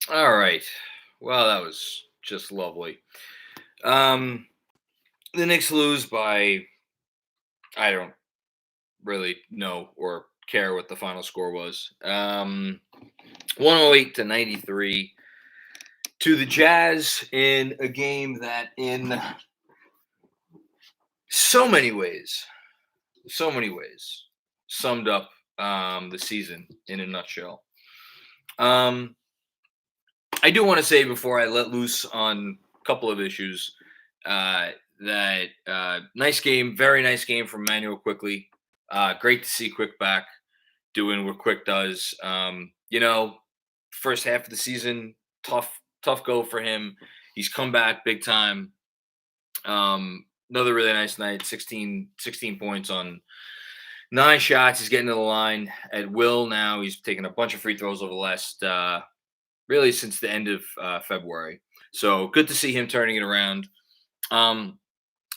All right. Well, that was just lovely. Um, the Knicks lose by I don't really know or care what the final score was. 108 to 93 to the Jazz in a game that, in so many ways, so many ways, summed up the season in a nutshell. Um, I do want to say before I let loose on a couple of issues uh, that nice game, very nice game from Manuel Quickly. Great to see Quick back doing what Quick does. First half of the season, tough go for him. He's come back big time. Another really nice night, 16 points on 9 shots. He's getting to the line at will now. He's taken a bunch of free throws over the last really since the end of February. So good to see him turning it around. Um,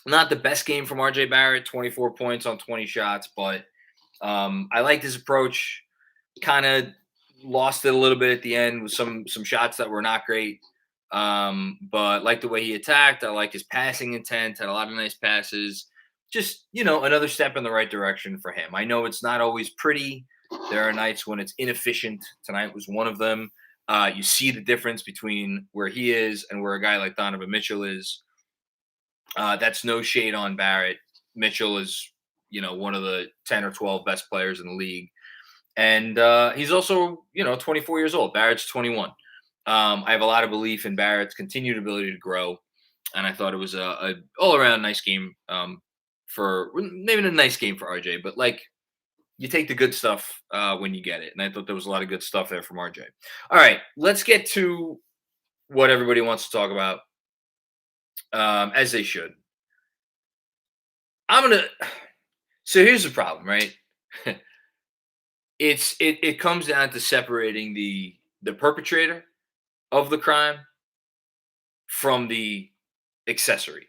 Not the best game from RJ Barrett, 24 points on 20 shots, but I liked his approach. Kind of lost it a little bit at the end with some shots that were not great. But like the way he attacked. I like his passing intent, had a lot of nice passes. Just, another step in the right direction for him. I know it's not always pretty. There are nights when it's inefficient. Tonight was one of them. You see the difference between where he is and where a guy like Donovan Mitchell is. That's no shade on Barrett. Mitchell is, one of the 10 or 12 best players in the league. And he's also, 24 years old. Barrett's 21. I have a lot of belief in Barrett's continued ability to grow. And I thought it was a all-around nice game for maybe a nice game for RJ, but like you take the good stuff when you get it. And I thought there was a lot of good stuff there from RJ. All right, let's get to what everybody wants to talk about, as they should. I'm gonna. So here's the problem, right? It comes down to separating the perpetrator of the crime from the accessory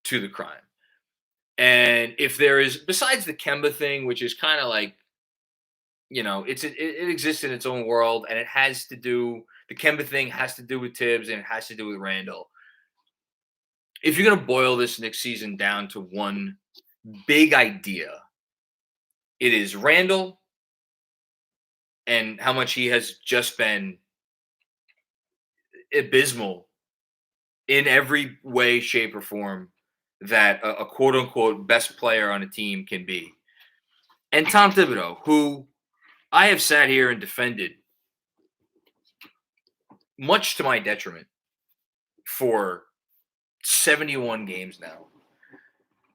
to the crime. And if there is, besides the Kemba thing, which is kind of like, it exists in its own world, and it has to do, the Kemba thing has to do with Tibbs and it has to do with Randle. If you're gonna boil this next season down to one big idea, it is Randle and how much he has just been abysmal in every way, shape, or form that a quote unquote best player on a team can be. And Tom Thibodeau, who I have sat here and defended, much to my detriment, for 71 games now,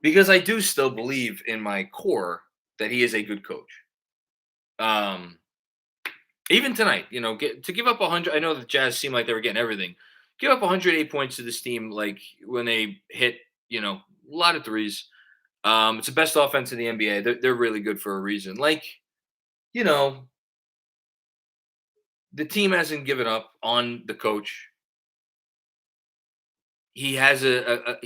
because I do still believe in my core that he is a good coach. Even tonight, to give up 100. I know the Jazz seemed like they were getting everything. Give up 108 points to this team, like when they hit, a lot of threes. It's the best offense in the NBA. They're really good for a reason. Like, you know, the team hasn't given up on the coach. He has I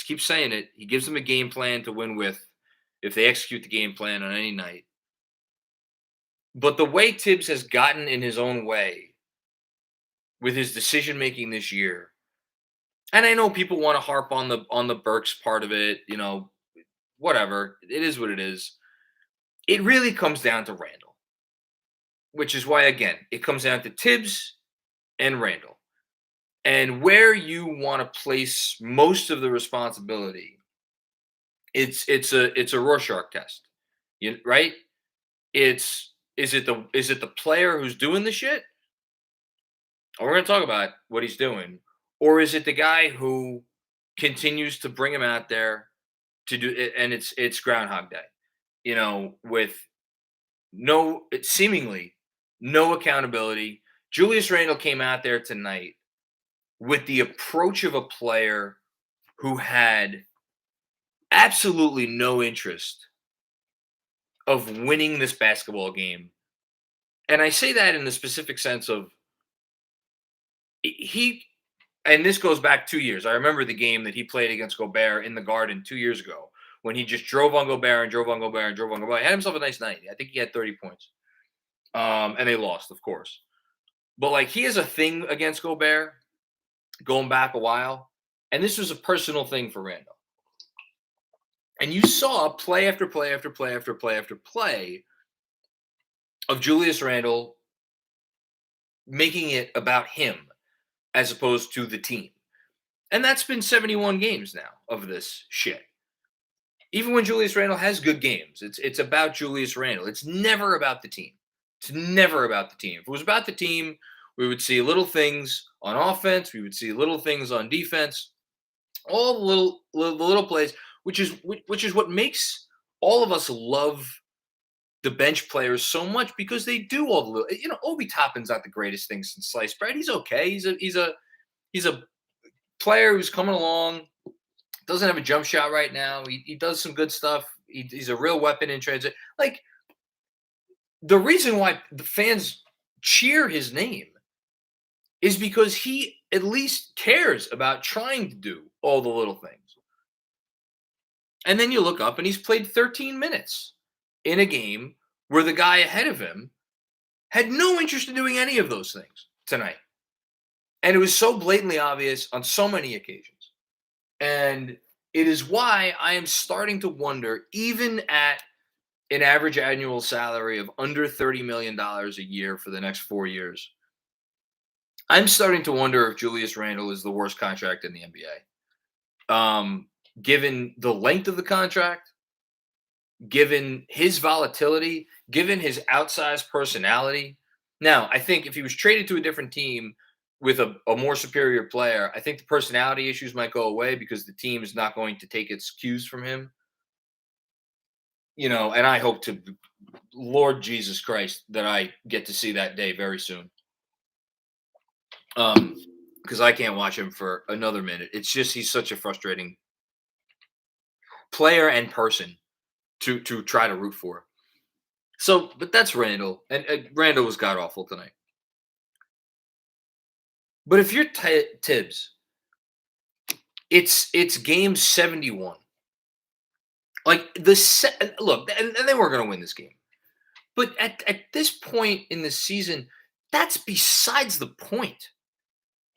keep saying it. He gives them a game plan to win with if they execute the game plan on any night. But the way Tibbs has gotten in his own way with his decision making this year, and I know people want to harp on the Burks part of it, whatever. It is what it is. It really comes down to Randle, which is why, again, it comes down to Tibbs and Randle. And where you want to place most of the responsibility, it's a Rorschach test, right? Is it the player who's doing the shit? And we're going to talk about what he's doing, or is it the guy who continues to bring him out there to do it? And it's Groundhog Day, with seemingly no accountability. Julius Randle came out there tonight with the approach of a player who had absolutely no interest of winning this basketball game. And I say that in the specific sense of and this goes back 2 years. I remember the game that he played against Gobert in the Garden 2 years ago when he just drove on Gobert and drove on Gobert and drove on Gobert. He had himself a nice night. I think he had 30 points. And they lost, of course. But like he has a thing against Gobert going back a while, and this was a personal thing for Randle. And you saw play after play after play after play after play of Julius Randle making it about him as opposed to the team. And that's been 71 games now of this shit. Even when Julius Randle has good games, it's about Julius Randle. It's never about the team. It's never about the team. If it was about the team, we would see little things on offense. We would see little things on defense. All the little plays, which is what makes all of us love the bench players so much, because they do all the little. Obi Toppin's not the greatest thing since sliced bread. He's okay. He's a player who's coming along. Doesn't have a jump shot right now. He does some good stuff. He's a real weapon in transit. Like, the reason why the fans cheer his name is because he at least cares about trying to do all the little things. And then you look up and he's played 13 minutes in a game where the guy ahead of him had no interest in doing any of those things tonight. And it was so blatantly obvious on so many occasions. And it is why I am starting to wonder, even at an average annual salary of under $30 million a year for the next 4 years, I'm starting to wonder if Julius Randle is the worst contract in the NBA. Given the length of the contract, given his volatility, given his outsized personality. Now, I think if he was traded to a different team with a more superior player, I think the personality issues might go away because the team is not going to take its cues from him. And I hope to, Lord Jesus Christ, that I get to see that day very soon. Because I can't watch him for another minute. It's just, he's such a frustrating player and person to try to root for. So, but that's Randle, and Randle was god awful tonight. But if you're Tibbs, it's game 71. Like look, and they weren't going to win this game. But at this point in the season, that's besides the point.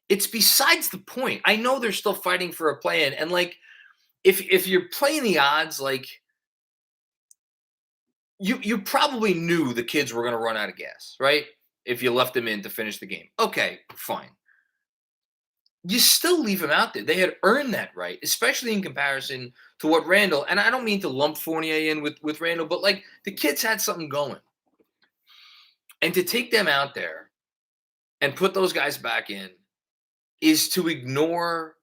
It's besides the point. I know they're still fighting for a play-in, and like, if you're playing the odds, like, you probably knew the kids were going to run out of gas, right? If you left them in to finish the game. Okay, fine. You still leave them out there. They had earned that right, especially in comparison to what Randle, and I don't mean to lump Fournier in with Randle, but like, the kids had something going. And to take them out there and put those guys back in is to ignore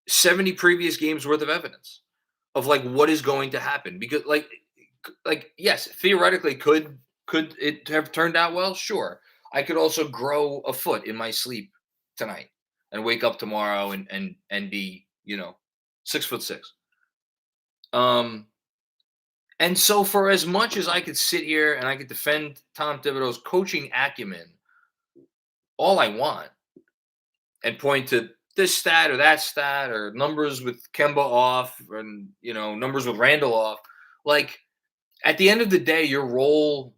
70 previous games worth of evidence of like what is going to happen. Because like yes, theoretically, could it have turned out well? Sure. I could also grow a foot in my sleep tonight and wake up tomorrow and be 6'6". And so, for as much as I could sit here and I could defend Tom Thibodeau's coaching acumen all I want and point to this stat or that stat or numbers with Kemba off and numbers with Randle off, like, at the end of the day, your role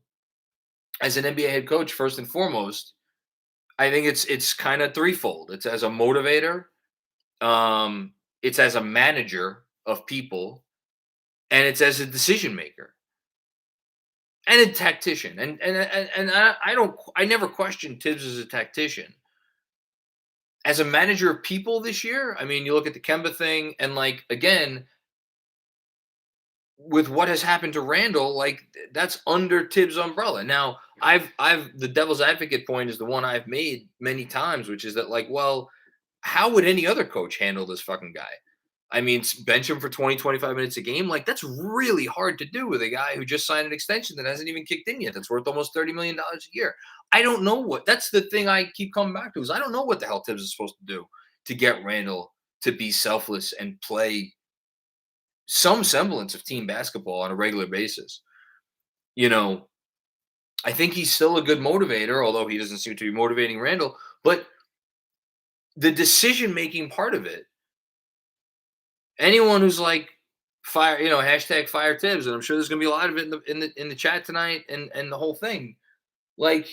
as an NBA head coach, first and foremost, I think it's kind of threefold. It's as a motivator, it's as a manager of people, and it's as a decision maker and a tactician. And I never questioned Tibbs as a tactician. As a manager of people this year, I mean, you look at the Kemba thing, and like, again, with what has happened to Randle, like, that's under Tibbs' umbrella. Now, I've the devil's advocate point is the one I've made many times, which is that, like, well, how would any other coach handle this fucking guy? I mean, bench him for 20, 25 minutes a game. Like, that's really hard to do with a guy who just signed an extension that hasn't even kicked in yet. That's worth almost $30 million a year. I don't know that's the thing I keep coming back to, is I don't know what the hell Tibbs is supposed to do to get Randle to be selfless and play some semblance of team basketball on a regular basis. I think he's still a good motivator, although he doesn't seem to be motivating Randle. But the decision-making part of it, anyone who's like, fire, hashtag fire Tibbs, and I'm sure there's going to be a lot of it in the chat tonight and the whole thing. Like,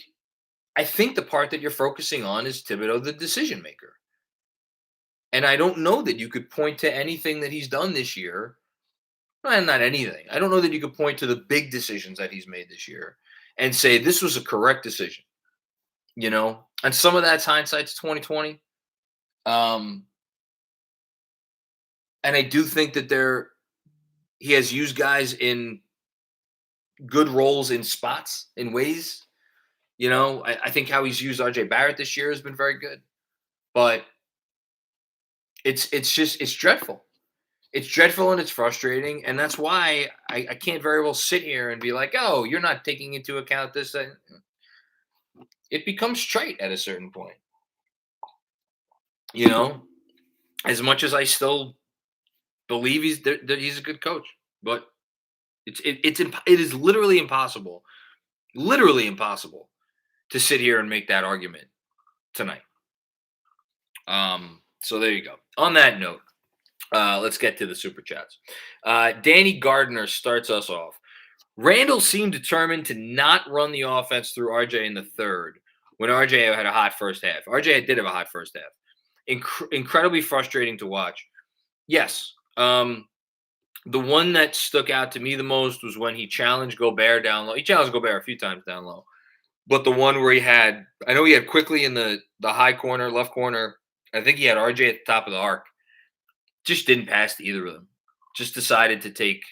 I think the part that you're focusing on is Thibodeau, the decision maker. And I don't know that you could point to anything that he's done this year. Well, not anything. I don't know that you could point to the big decisions that he's made this year and say this was a correct decision. And some of that's hindsight's 2020. And I do think that he has used guys in good roles in spots, in ways. I think how he's used RJ Barrett this year has been very good. But it's dreadful. It's dreadful and it's frustrating. And that's why I can't very well sit here and be like, oh, you're not taking into account this. It becomes trite at a certain point. As much as I still believe he's a good coach, but it is literally impossible to sit here and make that argument tonight. So there you go. On that note, let's get to the super chats. Danny Gardner starts us off. Randle seemed determined to not run the offense through RJ in the third when RJ had a hot first half. RJ did have a hot first half. Incredibly frustrating to watch. Yes. The one that stuck out to me the most was when he challenged Gobert down low. He challenged Gobert a few times down low. But the one where he had quickly in the high corner, left corner. I think he had RJ at the top of the arc. Just didn't pass to either of them. Just decided to take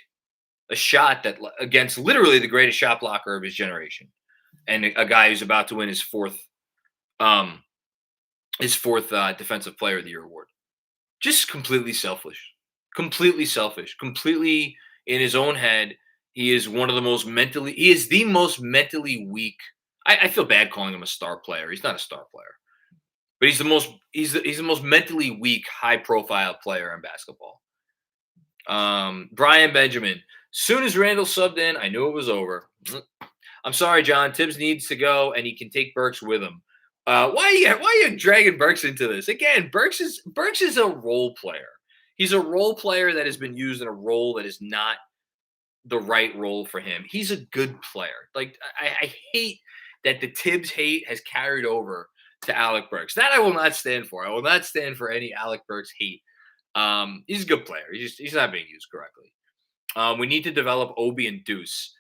a shot that against literally the greatest shot blocker of his generation, and a guy who's about to win his fourth Defensive Player of the Year award. Just completely selfish, completely in his own head. He is the most mentally weak. I feel bad calling him a star player. He's not a star player, but he's the most mentally weak, high profile player in basketball. Brian Benjamin. Soon as Randle subbed in, I knew it was over. I'm sorry, John. Tibbs needs to go, and he can take Burks with him. Why are you dragging Burks into this? Again, Burks is a role player. He's a role player that has been used in a role that is not the right role for him. He's a good player. Like, I hate that the Tibbs hate has carried over to Alec Burks. That I will not stand for. I will not stand for any Alec Burks hate. He's a good player. He's not being used correctly. We need to develop Obi and Deuce.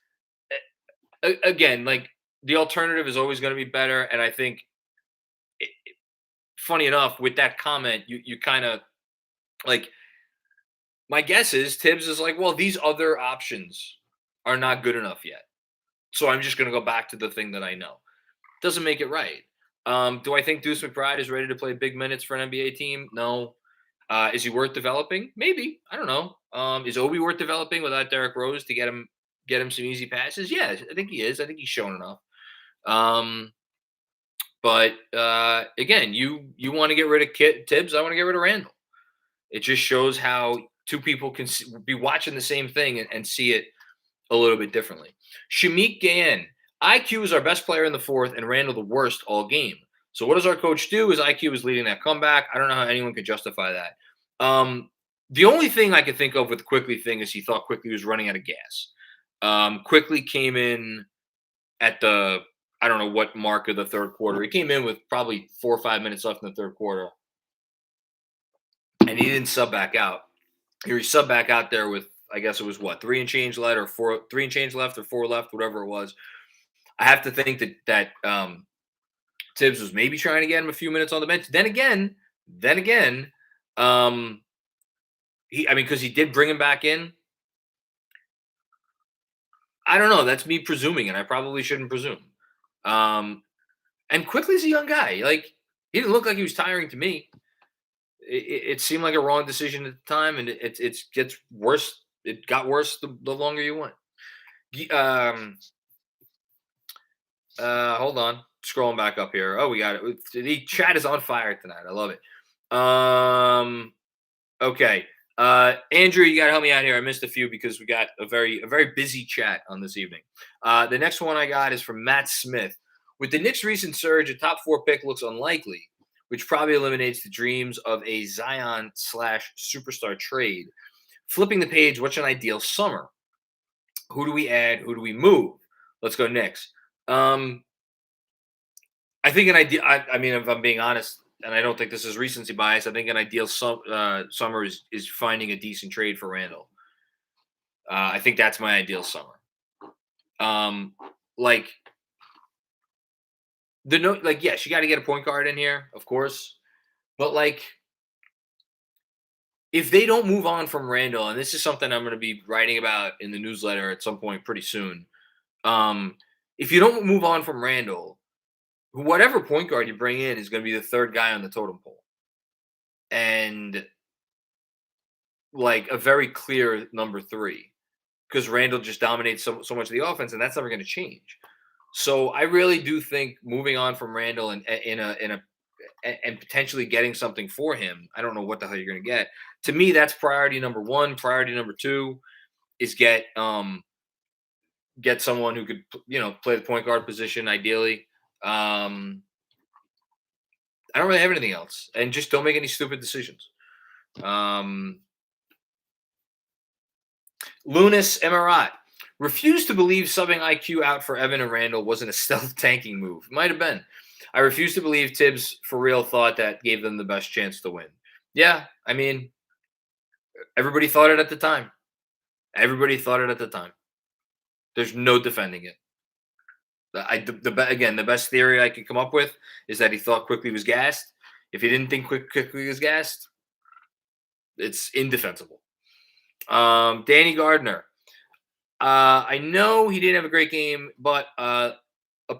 Again, like, the alternative is always going to be better. And I think, funny enough, with that comment, you kind of like, my guess is Tibbs is like, well, these other options are not good enough yet. So I'm just going to go back to the thing that I know. Doesn't make it right. Do I think Deuce McBride is ready to play big minutes for an NBA team? No. Is he worth developing? Maybe. I don't know. Is Obi worth developing without Derrick Rose to get him some easy passes? Yeah, I think he is. I think he's shown enough. But again, you want to get rid of Tibbs. I want to get rid of Randle. It just shows how two people can be watching the same thing and see it a little bit differently. Shamik Gayen. IQ is our best player in the fourth and Randle the worst all game. So what does our coach do? Is IQ is leading that comeback. I don't know how anyone could justify that. The only thing I could think of with Quickly thing is he thought Quickly was running out of gas. Quickly came in at the, I don't know what mark of the third quarter. He came in with probably 4 or 5 minutes left in the third quarter. And he didn't sub back out. He subbed back out there with, I guess it was 3 and change left or 3 and change left or 4 left, whatever it was. I have to think that Tibbs was maybe trying to get him a few minutes on the bench. Then again, because he did bring him back in. I don't know. That's me presuming, and I probably shouldn't presume. And Quickly's a young guy. Like, he didn't look like he was tiring to me. It seemed like a wrong decision at the time, and it gets worse. It got worse the longer you went. Hold on. Scrolling back up here. Oh, we got it. The chat is on fire tonight. I love it. Okay. Andrew, you got to help me out here. I missed a few because we got a very busy chat on this evening. The next one I got is from Matt Smith. With the Knicks' recent surge, a top 4 pick looks unlikely, which probably eliminates the dreams of a Zion/superstar trade. Flipping the page, what's an ideal summer? Who do we add? Who do we move? Let's go Knicks. I think an ideal. I mean, if I'm being honest, and I don't think this is recency bias, I think an ideal summer is finding a decent trade for Randle. I think that's my ideal summer. Like yes, you got to get a point guard in here, of course, but like if they don't move on from Randle, and this is something I'm going to be writing about in the newsletter at some point pretty soon. If you don't move on from Randle, whatever point guard you bring in is going to be the third guy on the totem pole, and like a very clear number three, because Randle just dominates so much of the offense, and that's never going to change. So I really do think moving on from Randle and potentially getting something for him. I don't know what the hell you're going to get. To me, that's priority number one. Priority number two is get someone who could play the point guard position ideally. I don't really have anything else, and just don't make any stupid decisions. Lunas Emirat refused to believe subbing IQ out for Evan and Randle wasn't a stealth tanking move. Might have been. I refuse to believe Tibbs for real thought that gave them the best chance to win. Yeah, I mean, everybody thought it at the time. There's no defending it. Again, the best theory I could come up with is that he thought Quickly was gassed. If he didn't think Quickly was gassed, it's indefensible. Danny Gardner. I know he didn't have a great game, but a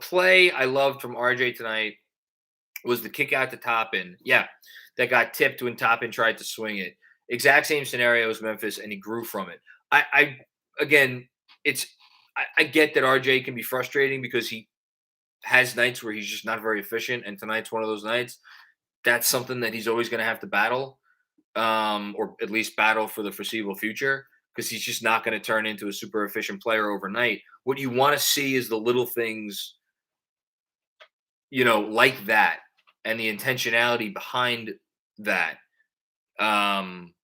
play I loved from RJ tonight was the kick out to Toppin. Yeah, that got tipped when Toppin tried to swing it. Exact same scenario as Memphis, and he grew from it. I get that RJ can be frustrating because he has nights where he's just not very efficient, and tonight's one of those nights. That's something that he's always going to have to battle, or at least battle for the foreseeable future, because he's just not going to turn into a super efficient player overnight. What you want to see is the little things, like that, and the intentionality behind that, and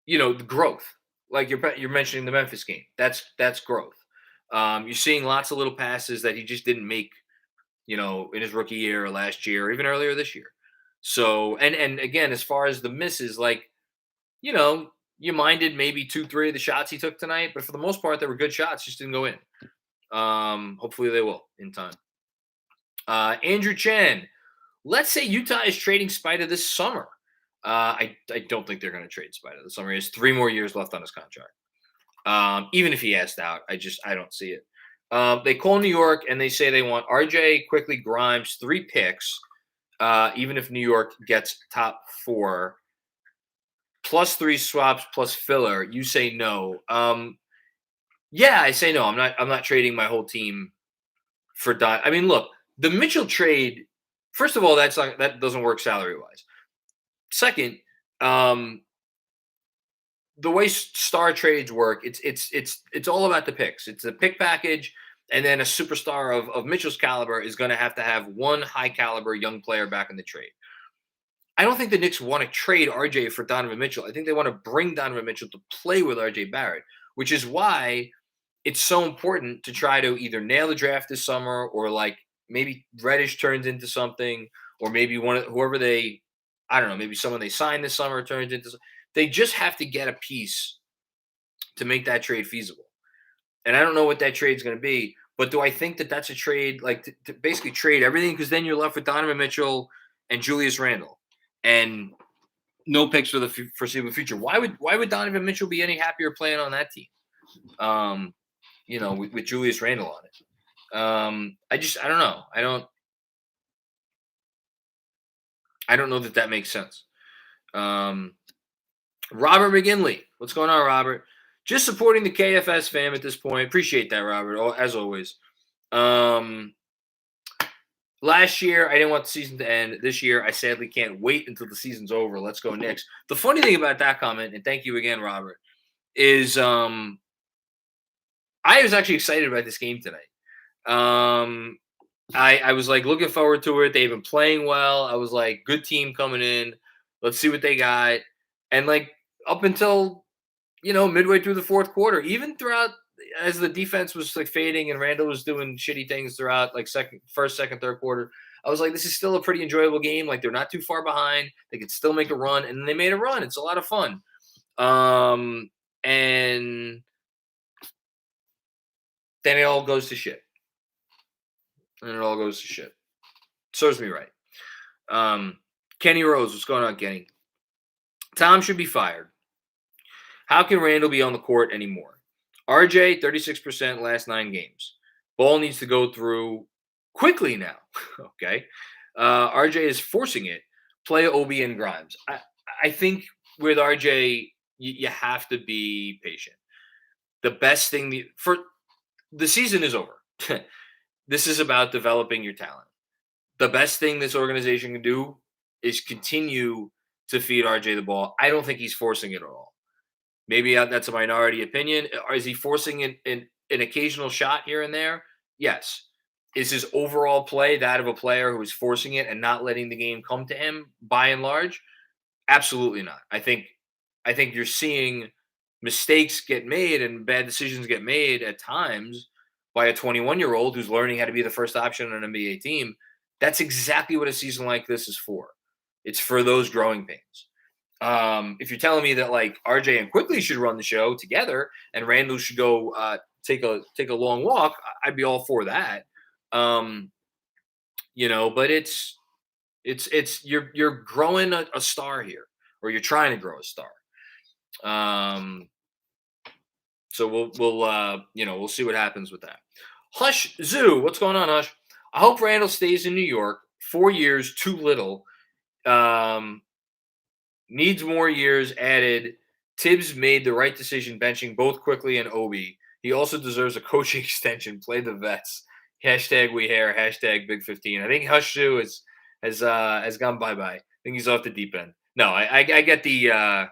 the growth. Like you're mentioning the Memphis game. That's growth. You're seeing lots of little passes that he just didn't make, in his rookie year or last year or even earlier this year. So, and again, as far as the misses, like, you minded maybe 2-3 of the shots he took tonight, but for the most part, they were good shots, just didn't go in. Hopefully they will in time. Andrew Chen, let's say Utah is trading Spida this summer. I don't think they're going to trade Spida this summer. He has 3 more years left on his contract. Even if he asked out, I don't see it. They call New York and they say they want RJ, Quickly, Grimes, 3 picks, even if New York gets top 4, plus 3 swaps plus filler. You say no. Yeah, I say no. I'm not trading my whole team for Don. I mean, look, the Mitchell trade. First of all, that doesn't work salary wise. Second, the way star trades work, it's all about the picks. It's a pick package, and then a superstar of Mitchell's caliber is going to have one high caliber young player back in the trade. I don't think the Knicks want to trade RJ for Donovan Mitchell. I think they want to bring Donovan Mitchell to play with RJ Barrett, which is why it's so important to try to either nail the draft this summer, or like maybe Reddish turns into something, or maybe maybe someone they sign this summer turns into. They just have to get a piece to make that trade feasible. And I don't know what that trade is going to be, but do I think that that's a trade, like to basically trade everything? Because then you're left with Donovan Mitchell and Julius Randle and no picks for the foreseeable future. Why would Donovan Mitchell be any happier playing on that team? With Julius Randle on it. I don't know. I don't know that makes sense. Robert McGinley. What's going on, Robert? Just supporting the KFS fam at this point. Appreciate that, Robert, as always. Last year, I didn't want the season to end. This year, I sadly can't wait until the season's over. Let's go Knicks. The funny thing about that comment, and thank you again, Robert, is I was actually excited about this game tonight. I was like looking forward to it. They've been playing well. I was like, good team coming in. Let's see what they got. And like up until midway through the fourth quarter, even throughout, as the defense was like fading and Randle was doing shitty things throughout like first, second, third quarter, I was like, this is still a pretty enjoyable game. Like they're not too far behind. They could still make a run, and they made a run. It's a lot of fun. And then it all goes to shit. Serves me right. Kenny Rose, what's going on, Kenny? Tom should be fired. How can Randle be on the court anymore? RJ, 36% last 9 games. Ball needs to go through quickly now. Okay. RJ is forcing it. Play Obi and Grimes. I think with RJ, you have to be patient. The best thing for the season is over. This is about developing your talent. The best thing this organization can do is continue to feed RJ the ball. I don't think he's forcing it at all. Maybe that's a minority opinion. Is he forcing an occasional shot here and there? Yes. Is his overall play that of a player who is forcing it and not letting the game come to him by and large? Absolutely not. I think you're seeing mistakes get made and bad decisions get made at times by a 21-year-old who's learning how to be the first option on an NBA team. That's exactly what a season like this is for. It's for those growing pains. If you're telling me that like RJ and Quickly should run the show together and Randle should go take a long walk, I'd be all for that. But it's you're growing a star here, or you're trying to grow a star. So we'll see what happens with that. Hush Zoo, what's going on, Hush? I hope Randle stays in New York. 4 years, too little. Needs more years added. Tibbs made the right decision benching both Quickly and Obi. He also deserves a coaching extension. Play the vets. Hashtag we hair. Hashtag Big 15. I think Hush Zoo has gone bye-bye. I think he's off the deep end. No, I get the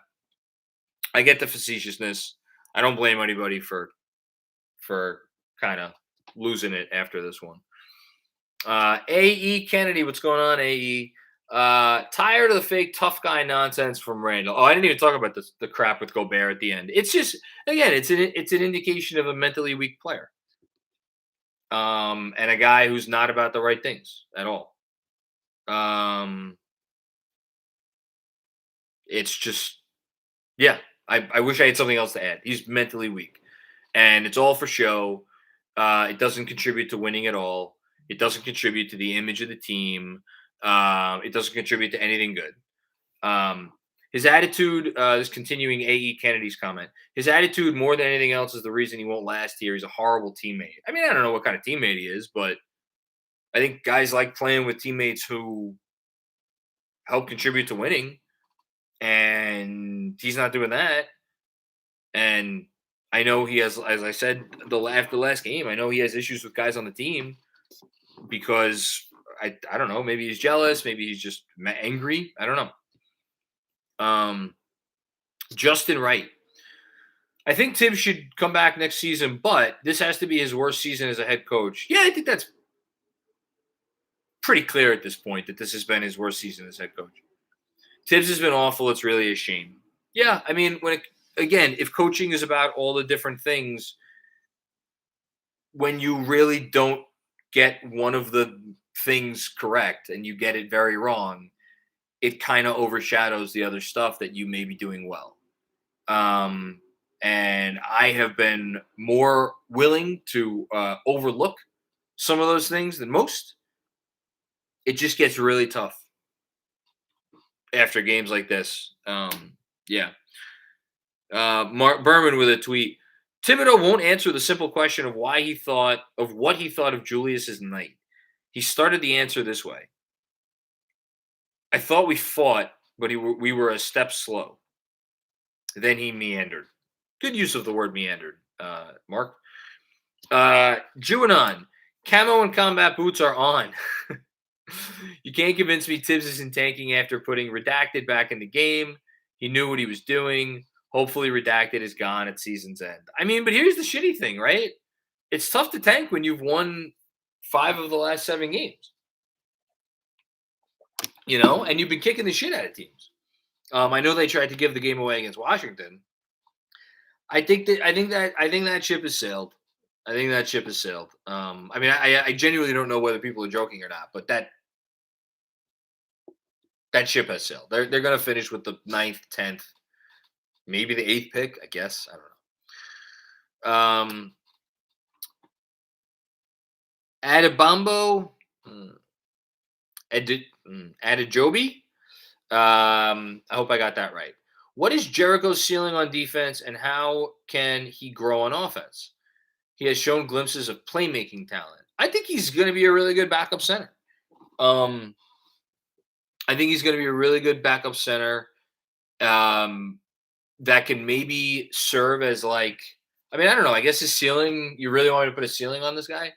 facetiousness. I don't blame anybody for kind of losing it after this one. AE Kennedy, what's going on, AE? Tired of the fake tough guy nonsense from Randle. Oh, I didn't even talk about the crap with Gobert at the end. It's just, again, it's an indication of a mentally weak player. And a guy who's not about the right things at all. It's just, yeah, I wish I had something else to add. He's mentally weak, and it's all for show. It doesn't contribute to winning at all. It doesn't contribute to the image of the team. It doesn't contribute to anything good. His attitude is continuing AE Kennedy's comment. His attitude, more than anything else, is the reason he won't last here. He's a horrible teammate. I mean, I don't know what kind of teammate he is, but I think guys like playing with teammates who help contribute to winning, and he's not doing that. And I know he has, as I said, after the last game, I know he has issues with guys on the team because I don't know, maybe he's jealous, maybe he's just angry. I don't know. Justin Wright. I think Tibbs should come back next season, but this has to be his worst season as a head coach. Yeah, I think that's pretty clear at this point that this has been his worst season as head coach. Tibbs has been awful. It's really a shame. Yeah, I mean, if coaching is about all the different things, when you really don't get one of the things correct and you get it very wrong, it kind of overshadows the other stuff that you may be doing well. And I have been more willing to overlook some of those things than most. It just gets really tough after games like this. Yeah. Mark Berman with a tweet. Thibodeau won't answer the simple question of what he thought of Julius's night. He started the answer this way. I thought we fought, but we were a step slow. Then he meandered. Good use of the word meandered, Mark. Juanon, camo and combat boots are on. You can't convince me Tibbs isn't tanking after putting Redacted back in the game. He knew what he was doing. Hopefully Redacted is gone at season's end. I mean, but here's the shitty thing, right? It's tough to tank when you've won 5 of the last 7 games. And you've been kicking the shit out of teams. I know they tried to give the game away against Washington. I think that ship has sailed. I think that ship has sailed. I mean, I genuinely don't know whether people are joking or not, but that ship has sailed. They're gonna finish with the ninth, 10th, maybe the eighth pick. I guess I don't know. Adibambo, Adijobi. I hope I got that right. What is Jericho's ceiling on defense, and how can he grow on offense? He has shown glimpses of playmaking talent. I think he's going to be a really good backup center. I think he's going to be a really good backup center that can maybe serve as like, I mean, I don't know. I guess his ceiling, you really want me to put a ceiling on this guy?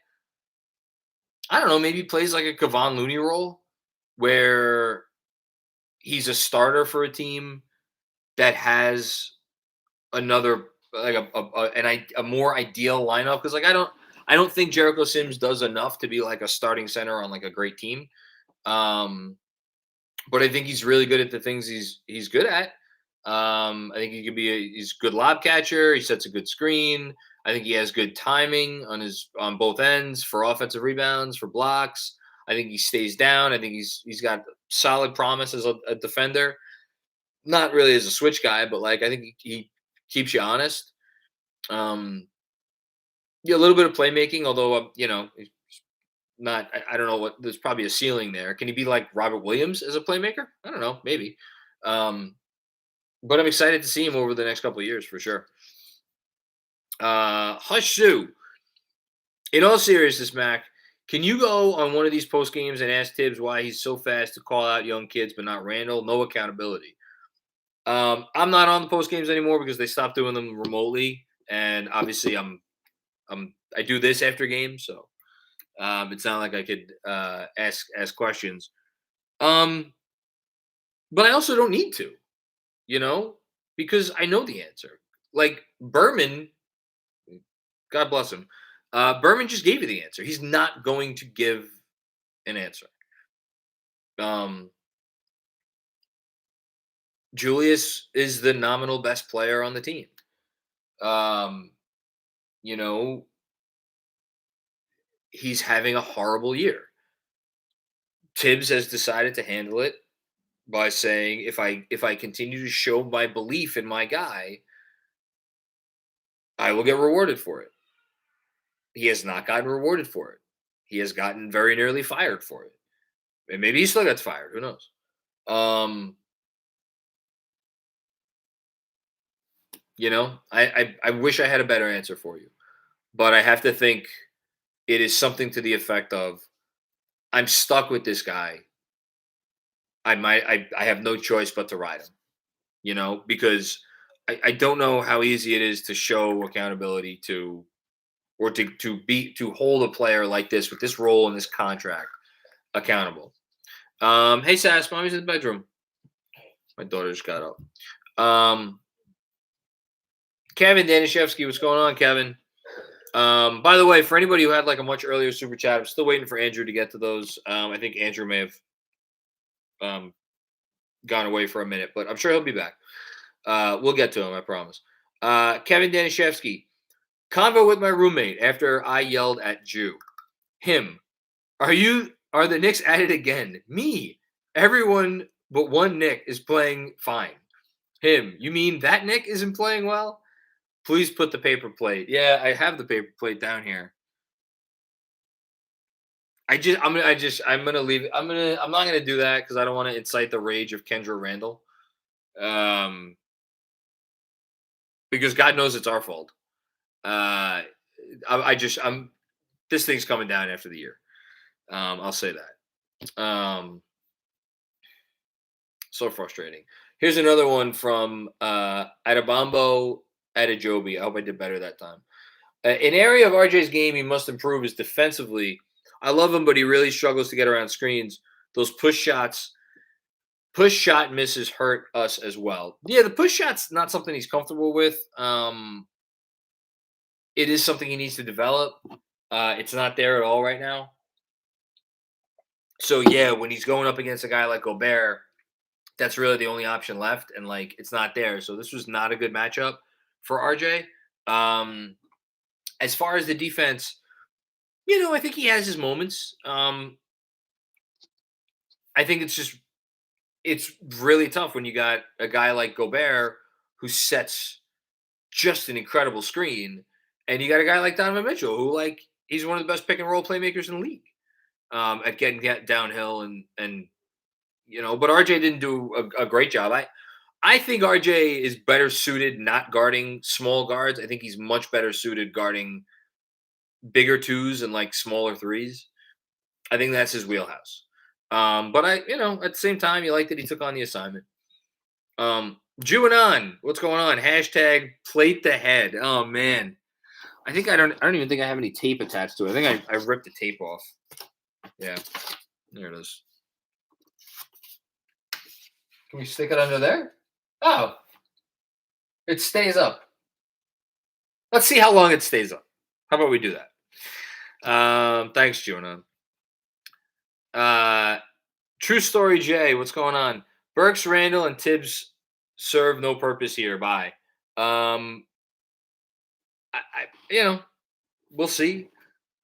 I don't know. Maybe he plays like a Kevon Looney role where he's a starter for a team that has another like a more ideal lineup, because like I don't think Jericho Sims does enough to be like a starting center on like a great team. But I think he's really good at the things he's good at. I think he could be he's a good lob catcher. He sets a good screen. I think he has good timing on both ends for offensive rebounds, for blocks. I think he stays down. I think he's got solid promise as a defender. Not really as a switch guy, but like I think he keeps you honest. Yeah, a little bit of playmaking, although not. I don't know what. There's probably a ceiling there. Can he be like Robert Williams as a playmaker? I don't know, maybe. But I'm excited to see him over the next couple of years for sure. Hush Sue. In all seriousness, Mac, can you go on one of these post games and ask Tibbs why he's so fast to call out young kids but not Randle? No accountability. I'm not on the post games anymore because they stopped doing them remotely, and obviously I do this after games, so it's not like I could ask questions. But I also don't need to, because I know the answer. Like Berman, God bless him. Berman just gave you the answer. He's not going to give an answer. Julius is the nominal best player on the team. You know, he's having a horrible year. Tibbs has decided to handle it by saying, if I continue to show my belief in my guy, I will get rewarded for it. He has not gotten rewarded for it. He has gotten very nearly fired for it. And maybe he still gets fired. Who knows? I wish I had a better answer for you. But I have to think it is something to the effect of, I'm stuck with this guy. I have no choice but to ride him, because I don't know how easy it is to show accountability to hold a player like this with this role in this contract accountable. Hey Sass, mommy's in the bedroom. My daughter just got up. Kevin Danishevsky, what's going on, Kevin? By the way, for anybody who had like a much earlier super chat, I'm still waiting for Andrew to get to those. I think Andrew may have gone away for a minute, but I'm sure he'll be back. We'll get to him, I promise. Kevin Danishevsky, convo with my roommate after I yelled at Jew. Him. Are the Knicks at it again? Me. Everyone but one Knick is playing fine. Him. You mean that Knick isn't playing well? Please put the paper plate. Yeah, I have the paper plate down here. I'm gonna leave it. I'm not gonna do that because I don't want to incite the rage of Kendra Randle. Because God knows it's our fault. This thing's coming down after the year. I'll say that. So frustrating. Here's another one from Adibambo Adijobi. I hope I did better that time. An area of RJ's game he must improve is defensively. I love him, but he really struggles to get around screens. Those push shot misses hurt us as well. Yeah, the push shot's not something he's comfortable with. It is something he needs to develop. It's not there at all right now. So yeah, when he's going up against a guy like Gobert, that's really the only option left, and like it's not there. So this was not a good matchup for RJ. As far as the defense, I think he has his moments. I think it's really tough when you got a guy like Gobert who sets just an incredible screen, and you got a guy like Donovan Mitchell who he's one of the best pick and roll playmakers in the league at getting downhill and but RJ didn't do a great job. I think RJ is better suited not guarding small guards. I think he's much better suited guarding bigger twos and smaller threes. I think that's his wheelhouse. But at the same time, you like that he took on the assignment. Juanon, what's going on? Hashtag plate the head. Oh man. I don't even think I have any tape attached to it. I think I ripped the tape off. Yeah. There it is. Can we stick it under there? Oh. It stays up. Let's see how long it stays up. How about we do that? Thanks, Juanon. True Story Jay, what's going on? Burks, Randle, and Tibbs serve no purpose here. Bye. We'll see.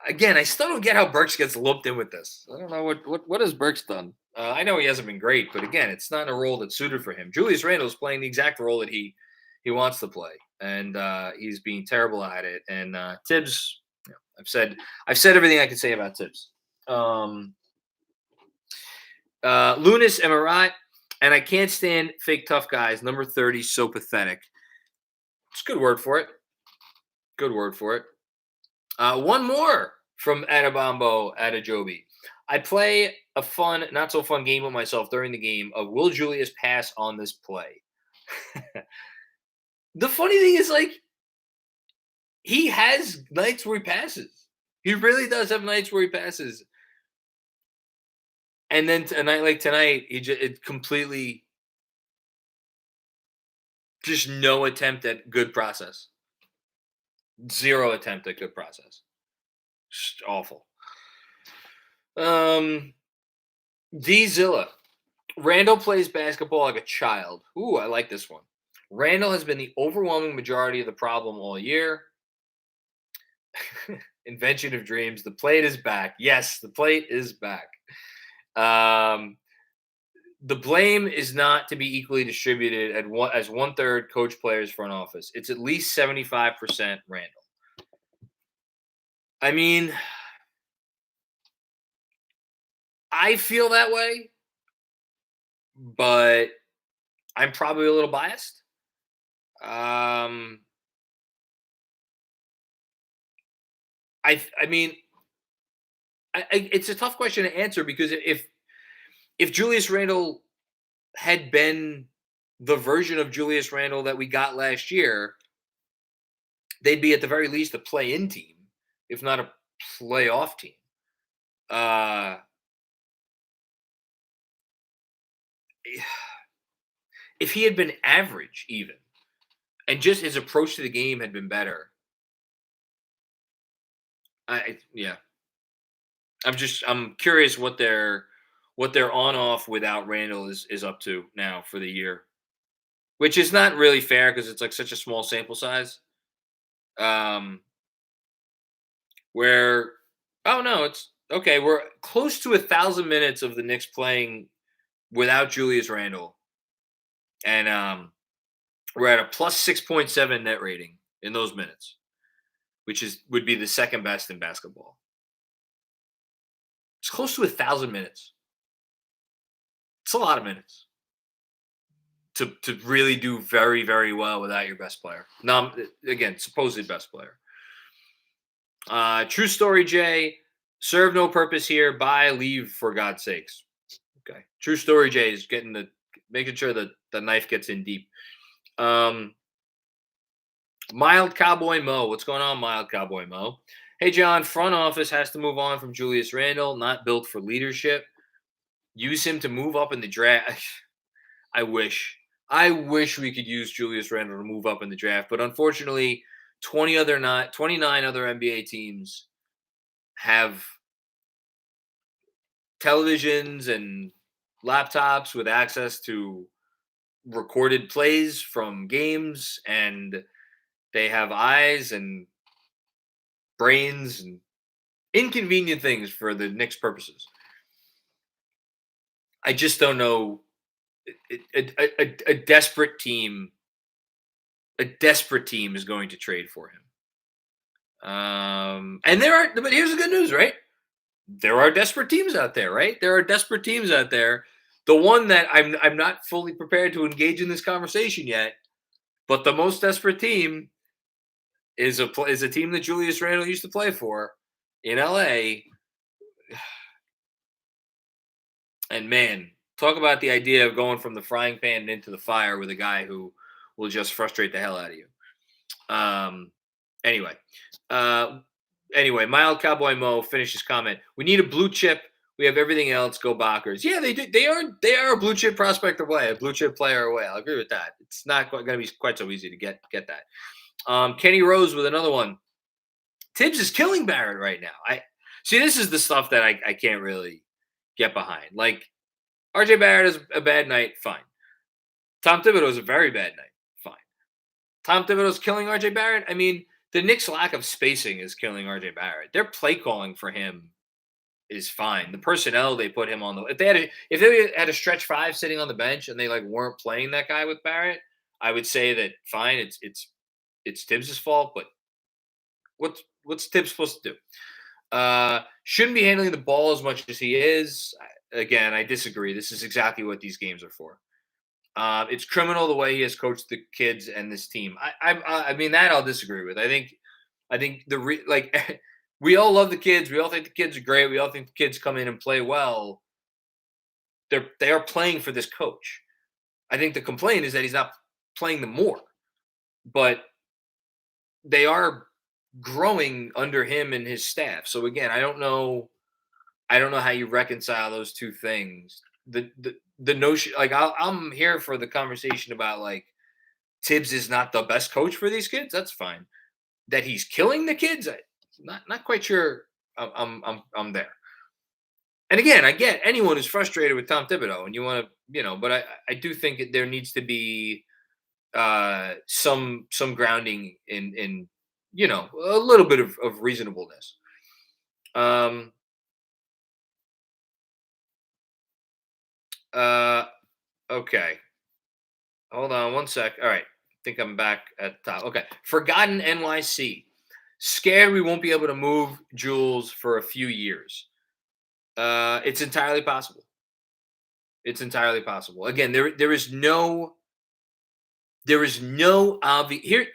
Again, I still don't get how Burks gets lumped in with this. I don't know what has Burks done. I know he hasn't been great, but again, it's not a role that's suited for him. Julius Randle is playing the exact role that he wants to play, and he's being terrible at it. And Tibbs, I've said everything I can say about Tibbs. Lunas Emirat, and I can't stand fake tough guys. Number 30, so pathetic. It's a good word for it. Good word for it. One more from Adabambo Adajobi. I play a fun, not so fun game with myself during the game of will Julius pass on this play? The funny thing is, he has nights where he passes. He really does have nights where he passes. And then a night like tonight, it completely just no attempt at good process. Zero attempt at good process. Just awful. D-Zilla. Randle plays basketball like a child. Ooh, I like this one. Randle has been the overwhelming majority of the problem all year. Invention of dreams. The plate is back. Yes, the plate is back. The blame is not to be equally distributed as 1/3 coach, players, front office. It's at least 75% Randle. I mean, I feel that way, but I'm probably a little biased. It's a tough question to answer because if Julius Randle had been the version of Julius Randle that we got last year, they'd be at the very least a play-in team, if not a playoff team. If he had been average even, and just his approach to the game had been better, I'm curious what their on-off without Randle is up to now for the year, which is not really fair because it's such a small sample size. It's okay. We're close to 1,000 minutes of the Knicks playing without Julius Randle, and we're at a plus 6.7 net rating in those minutes, which would be the second best in basketball. It's close to 1,000 minutes. It's a lot of minutes to really do very, very well without your best player. No, again, supposedly best player. True Story Jay, serve no purpose here. Buy, leave for God's sakes. Okay. True Story Jay is making sure that the knife gets in deep. Mild Cowboy Mo. What's going on, Mild Cowboy Mo? Hey, John, front office has to move on from Julius Randle, not built for leadership. Use him to move up in the draft. I wish we could use Julius Randle to move up in the draft, but unfortunately, 29 other NBA teams have televisions and laptops with access to recorded plays from games, and They have eyes and brains and inconvenient things for the Knicks' purposes. I just don't know. A desperate team, is going to trade for him. But here's the good news, right? There are desperate teams out there, right? There are desperate teams out there. The one that I'm not fully prepared to engage in this conversation yet, but the most desperate team is a team that Julius Randle used to play for in LA. And man, talk about the idea of going from the frying pan into the fire with a guy who will just frustrate the hell out of you. Anyway, Mild Cowboy Mo finished his comment. We need a blue chip. We have everything else. Go Bockers. Yeah, they do. They are a blue chip prospect away, a blue chip player away. I'll agree with that. It's not going to be quite so easy to get that. Kenny Rose with another one. Tibbs is killing Barrett right now. I see. This is the stuff that I can't really get behind. Like RJ Barrett is a bad night. Fine. Tom Thibodeau is a very bad night. Fine. Tom Thibodeau's killing RJ Barrett. I mean, the Knicks' lack of spacing is killing RJ Barrett. Their play calling for him is fine. The personnel they put him on if they had a stretch five sitting on the bench and they weren't playing that guy with Barrett, I would say that fine. It's Tibbs' fault, but what's Tibbs supposed to do? Shouldn't be handling the ball as much as he is. Again, I disagree. This is exactly what these games are for. It's criminal the way he has coached the kids and this team. I mean that I'll disagree with. I think we all love the kids. We all think the kids are great. We all think the kids come in and play well. They are playing for this coach. I think the complaint is that he's not playing them more, but they are growing under him and his staff. So again, I don't know how you reconcile those two things. The notion, I'm here for the conversation about Tibbs is not the best coach for these kids. That's fine. That he's killing the kids, not quite sure. I'm there. And again, I get anyone who's frustrated with Tom Thibodeau, and you want to, but I do think that there needs to be some grounding in a little bit of reasonableness. Okay. Hold on one sec. All right. I think I'm back at the top. Okay. Forgotten NYC. Scared we won't be able to move Jules for a few years. It's entirely possible. It's entirely possible. Again, there is no obvious here.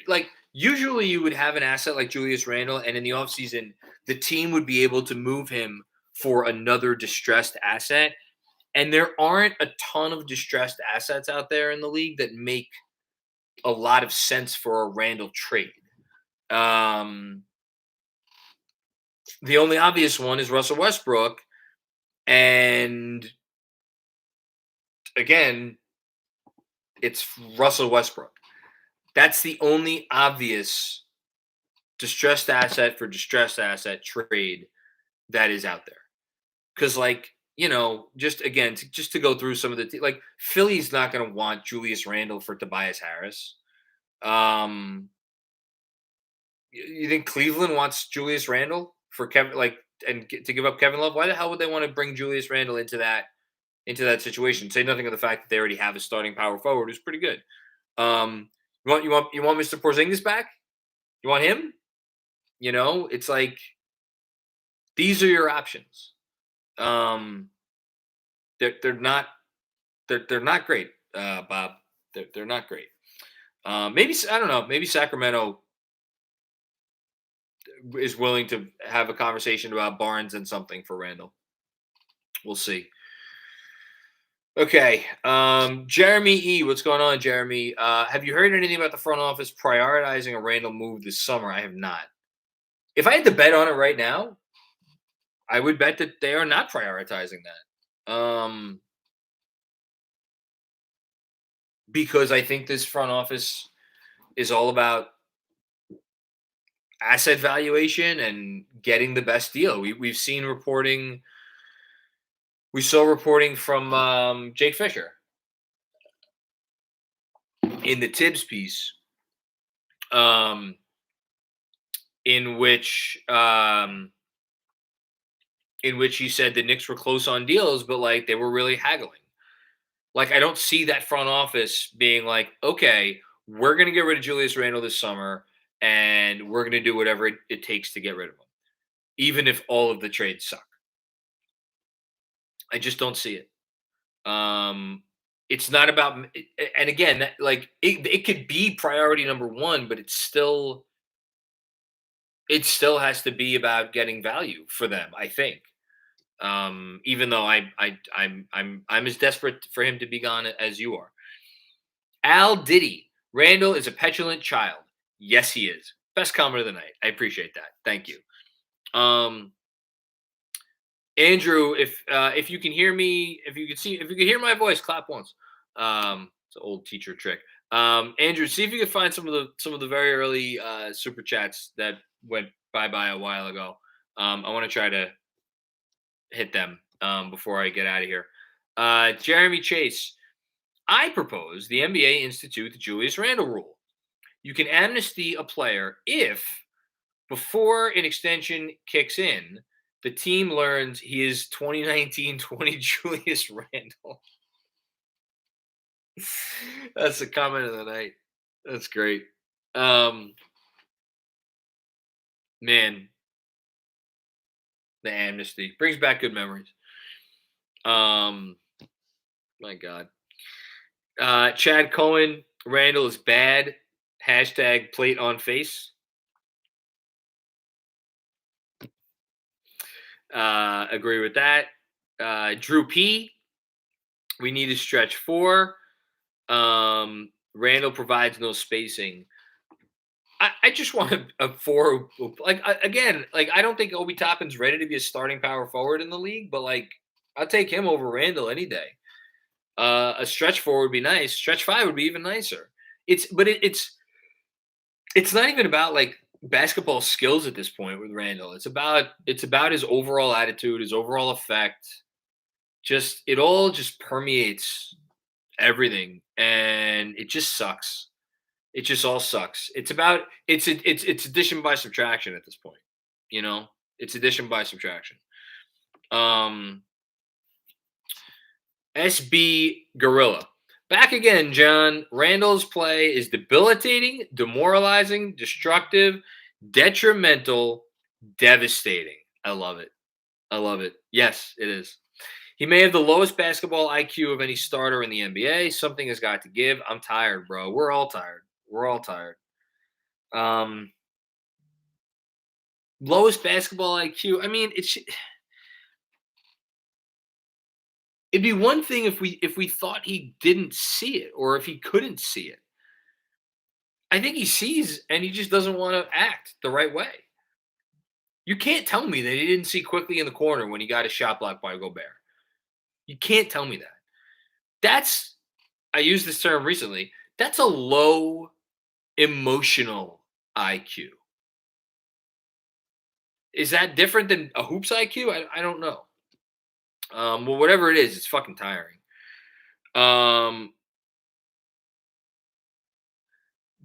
Usually you would have an asset like Julius Randle, and in the offseason, the team would be able to move him for another distressed asset. And there aren't a ton of distressed assets out there in the league that make a lot of sense for a Randle trade. The only obvious one is Russell Westbrook. And again, it's Russell Westbrook. That's the only obvious distressed asset for distressed asset trade that is out there. Because just to go through some of the Philly's not going to want Julius Randle for Tobias Harris. You think Cleveland wants Julius Randle for Kevin, to give up Kevin Love? Why the hell would they want to bring Julius Randle into that situation? Say nothing of the fact that they already have a starting power forward who's pretty good. You want Mr. Porzingis back? You want him? It's these are your options. They're not great, Bob. They're not great. Maybe I don't know. Maybe Sacramento is willing to have a conversation about Barnes and something for Randle. We'll see. Okay, Jeremy E. What's going on, Jeremy? Have you heard anything about the front office prioritizing a Randle move this summer? I have not. If I had to bet on it right now, I would bet that they are not prioritizing that. Because I think this front office is all about asset valuation and getting the best deal. We've seen reporting. We saw reporting from Jake Fisher in the Tibbs piece um, in which he said the Knicks were close on deals, but like they were really haggling. Like I don't see that front office being like, okay, we're gonna get rid of Julius Randle this summer, and we're gonna do whatever it takes to get rid of him, even if all of the trades suck. I just don't see it. It's not about, and again, that, like it could be priority number one, but it still has to be about getting value for them. I think, even though I'm as desperate for him to be gone as you are. Al Diddy, Randall is a petulant child. Yes, he is. Best comment of the night. I appreciate that. Thank you. Andrew, if you can hear me, if you can hear my voice, clap once. It's an old teacher trick. Andrew, see if you can find some of the very early super chats that went bye a while ago. I want to try to hit them before I get out of here. Jeremy Chase, I propose the NBA institute the Julius Randle rule. You can amnesty a player if, before an extension kicks in, the team learns he is 2019-20 Julius Randle. That's the comment of the night. That's great. Man, the amnesty brings back good memories. My God. Chad Cohen, Randall is bad. Hashtag plate on face. Agree with that. Drew P. We need to stretch 4. Randall provides no spacing. I just want a 4. Like again, like I don't think Obi Toppin's ready to be a starting power forward in the league, but like I'll take him over Randall any day. A stretch 4 would be nice. Stretch 5 would be even nicer. It's not even about like basketball skills at this point with Randall. It's about his overall attitude, his overall effect. It all just permeates everything, and it just sucks. It just all sucks. It's addition by subtraction at this point. You know, it's addition by subtraction. SB Gorilla. Back again, John. Randall's play is debilitating, demoralizing, destructive, detrimental, devastating. I love it. I love it. Yes, it is. He may have the lowest basketball IQ of any starter in the NBA. Something has got to give. I'm tired, bro. We're all tired. Lowest basketball IQ. I mean, it'd be one thing if we thought he didn't see it or if he couldn't see it. I think he sees and he just doesn't want to act the right way. You can't tell me that he didn't see quickly in the corner when he got his shot blocked by Gobert. You can't tell me that. I used this term recently. That's a low emotional IQ. Is that different than a hoops IQ? I don't know. Well, whatever it is, it's fucking tiring.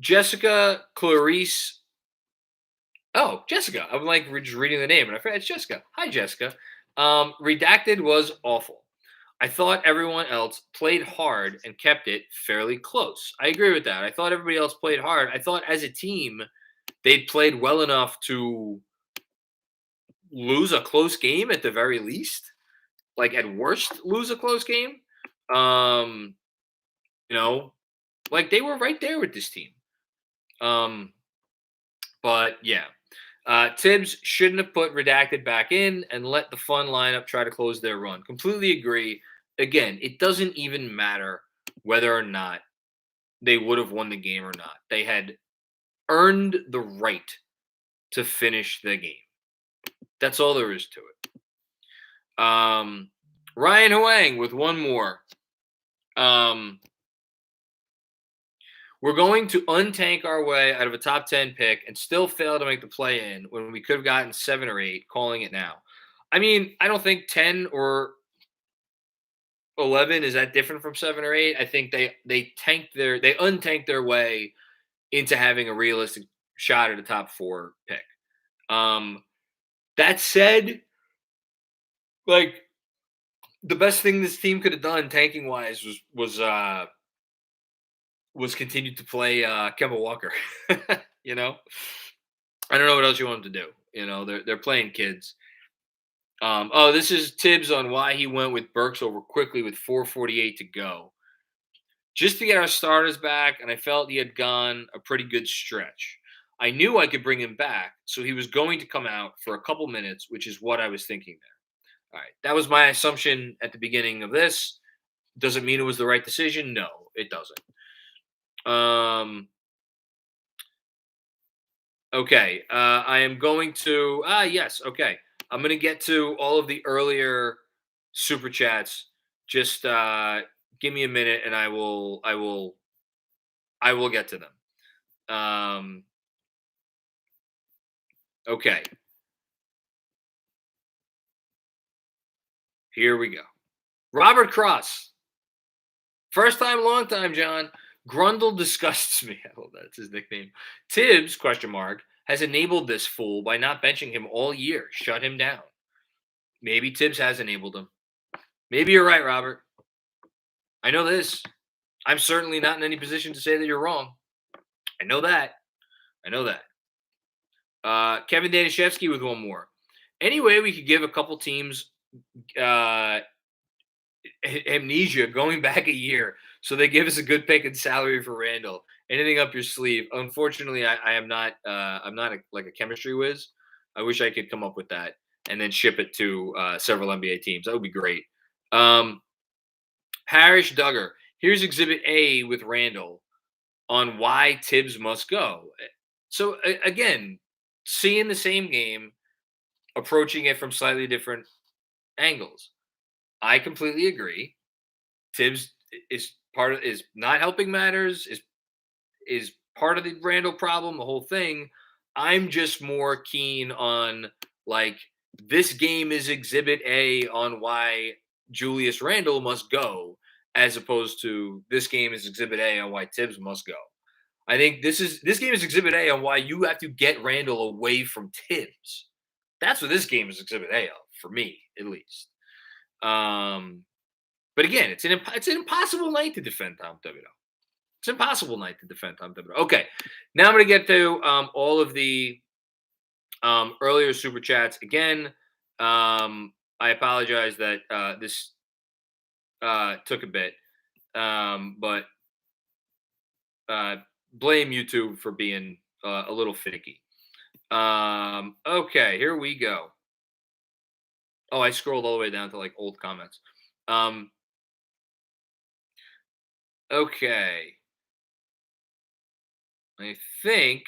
Jessica Clarice. Oh, Jessica. I'm like just reading the name, and I forgot it's Jessica. Hi, Jessica. Redacted was awful. I thought everyone else played hard and kept it fairly close. I agree with that. I thought everybody else played hard. I thought as a team, they'd played well enough to lose a close game at the very least. Like at worst, lose a close game. You know, like they were right there with this team. But yeah. Tibbs shouldn't have put Redacted back in and let the fun lineup try to close their run. Completely agree. Again, it doesn't even matter whether or not they would have won the game or not. They had earned the right to finish the game. That's all there is to it. Ryan Huang with one more. We're going to untank our way out of a top 10 pick and still fail to make the play-in when we could have gotten 7 or 8, calling it now. I mean, I don't think 10 or 11 is that different from 7 or 8. I think they untanked their way into having a realistic shot at a top 4 pick. That said, like the best thing this team could have done tanking wise was continued to play Kemba Walker. You know, I don't know what else you want them to do. You know, they're playing kids. This is Tibbs on why he went with Burks over quickly with 4:48 to go. Just to get our starters back, and I felt he had gone a pretty good stretch. I knew I could bring him back, so he was going to come out for a couple minutes, which is what I was thinking there. All right, that was my assumption at the beginning of this. Does it mean it was the right decision? No, it doesn't. Okay, I am going to. Yes, okay. I'm going to get to all of the earlier super chats. Just give me a minute, and I will get to them. Okay. Here we go. Robert Cross. First time, long time, John. Grundle disgusts me. Oh, that's his nickname. Tibbs, question mark, has enabled this fool by not benching him all year. Shut him down. Maybe Tibbs has enabled him. Maybe you're right, Robert. I know this. I'm certainly not in any position to say that you're wrong. I know that. Kevin Danishevsky with one more. Anyway, we could give a couple teams amnesia going back a year, so they give us a good pick and salary for Randle. Anything up your sleeve? Unfortunately, I am not. I'm not like a chemistry whiz. I wish I could come up with that and then ship it to several NBA teams. That would be great. Harish Duggar. Here's Exhibit A with Randle on why Tibbs must go. So again, seeing the same game, approaching it from slightly different angles. I completely agree. Tibbs is not helping matters, is part of the Randle problem, the whole thing. I'm just more keen on like this game is Exhibit A on why Julius Randle must go, as opposed to this game is Exhibit A on why Tibbs must go. I think this game is Exhibit A on why you have to get Randle away from Tibbs. That's what this game is Exhibit A of, for me, at least. But again, it's an impossible night to defend Tom Thibodeau. It's an impossible night to defend Tom Thibodeau. Okay, now I'm going to get to all of the earlier super chats. Again, I apologize that this took a bit, but blame YouTube for being a little finicky. Okay, here we go. Oh, I scrolled all the way down to like old comments. Okay. I think.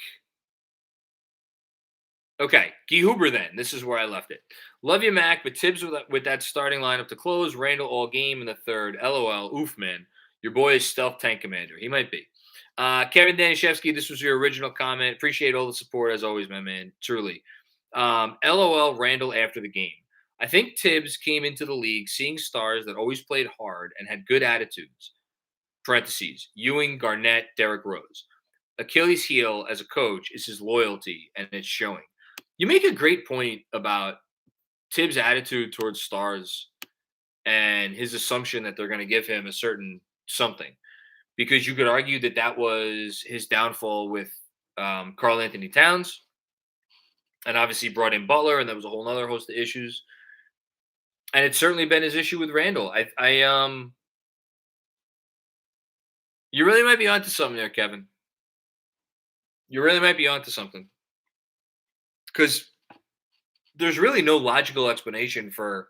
Okay, Guy Huber then. This is where I left it. Love you, Mac, but Tibbs with that starting lineup to close. Randle all game in the third. LOL. Oof, man. Your boy is stealth tank commander. He might be. Kevin Danishevsky, this was your original comment. Appreciate all the support as always, my man. Truly. LOL Randle after the game. I think Tibbs came into the league seeing stars that always played hard and had good attitudes. Parentheses. Ewing, Garnett, Derrick Rose. Achilles' heel as a coach is his loyalty, and it's showing. You make a great point about Tibbs' attitude towards stars and his assumption that they're going to give him a certain something, because you could argue that that was his downfall with Karl Anthony Towns, and obviously brought in Butler, and that was a whole other host of issues. And it's certainly been his issue with Randle. You really might be onto something there, Kevin. You really might be onto something. Because there's really no logical explanation for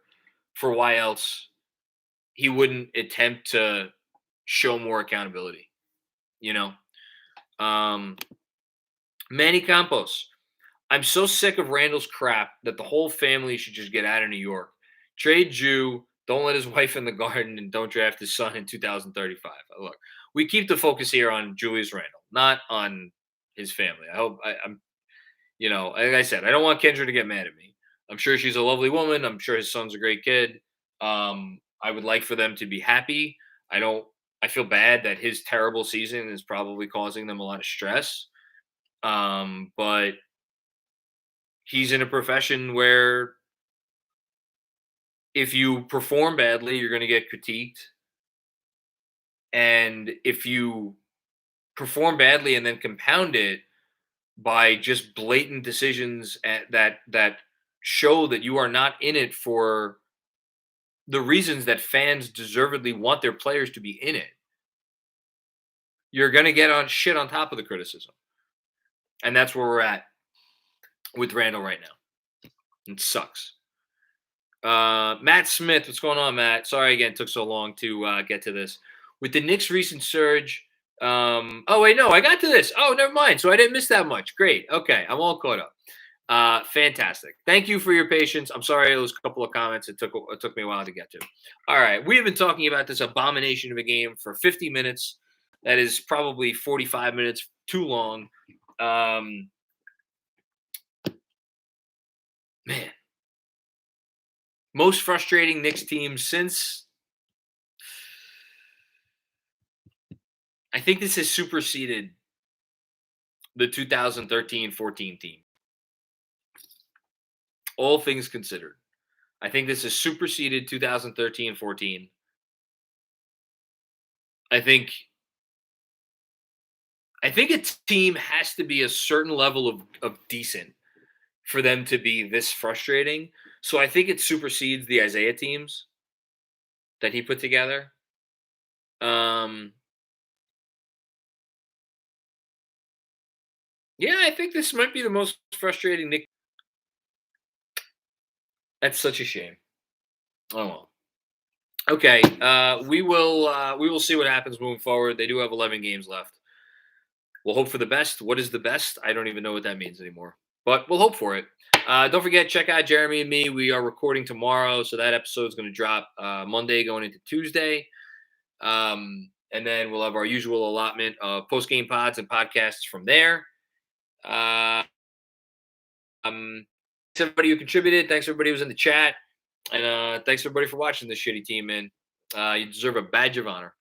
why else he wouldn't attempt to show more accountability. You know? Manny Campos. I'm so sick of Randle's crap that the whole family should just get out of New York. Trade Jew, don't let his wife in the garden, and don't draft his son in 2035. Look, we keep the focus here on Julius Randle, not on his family. I hope I'm, like I said, I don't want Kendra to get mad at me. I'm sure she's a lovely woman. I'm sure his son's a great kid. I would like for them to be happy. I I feel bad that his terrible season is probably causing them a lot of stress. But he's in a profession where if you perform badly, you're going to get critiqued. And if you perform badly and then compound it by just blatant decisions that show that you are not in it for the reasons that fans deservedly want their players to be in it, you're going to get on shit on top of the criticism. And that's where we're at with Randle right now. It sucks. Matt Smith, what's going on, Matt? Sorry again, it took so long to get to this. With the Knicks' recent surge, oh wait, no, I got to this. Oh, never mind. So I didn't miss that much. Great. Okay, I'm all caught up. Fantastic. Thank you for your patience. I'm sorry, there was a couple of comments. It took me a while to get to. All right, we have been talking about this abomination of a game for 50 minutes. That is probably 45 minutes too long. Man. Most frustrating Knicks team since, I think this has superseded the 2013-14 team. All things considered. I think this has superseded 2013-14. I think a team has to be a certain level of decent for them to be this frustrating. So I think it supersedes the Isaiah teams that he put together. Yeah, I think this might be the most frustrating Nick. That's such a shame. Oh well. Okay, we will see what happens moving forward. They do have 11 games left. We'll hope for the best. What is the best? I don't even know what that means anymore. But we'll hope for it. Don't forget, check out Jeremy and me. We are recording tomorrow, so that episode is going to drop Monday going into Tuesday. And then we'll have our usual allotment of post-game pods and podcasts from there. Thanks everybody who contributed. Thanks everybody who was in the chat. And thanks everybody for watching this shitty team, man. You deserve a badge of honor.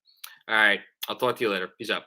All right. I'll talk to you later. Peace out.